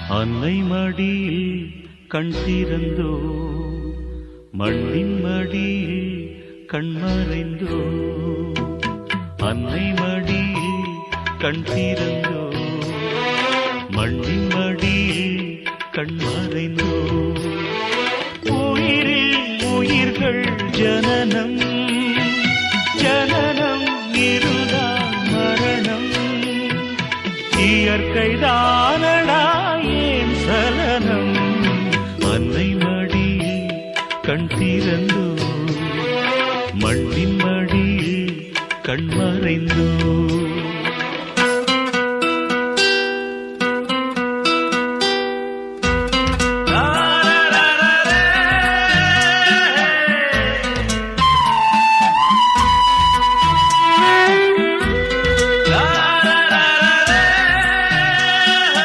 அன்னை மடியில் கண் திறந்தோ, மண்ணின் மடியில் கண் மறைந்தோ. அன்னை மடியில் கண் திறந்தோ, மண்ணின் மடியில் கண் மறைந்தோ. உயிரில் உயிர்கள் ஜனனம், ஜனனம் இருதான் மரணம். இயற்கைதானடா ஏன் சலனம். அன்னை மடியில் கண் திறந்தோ, மண்ணின் மடியில் கண் மறைந்தோ.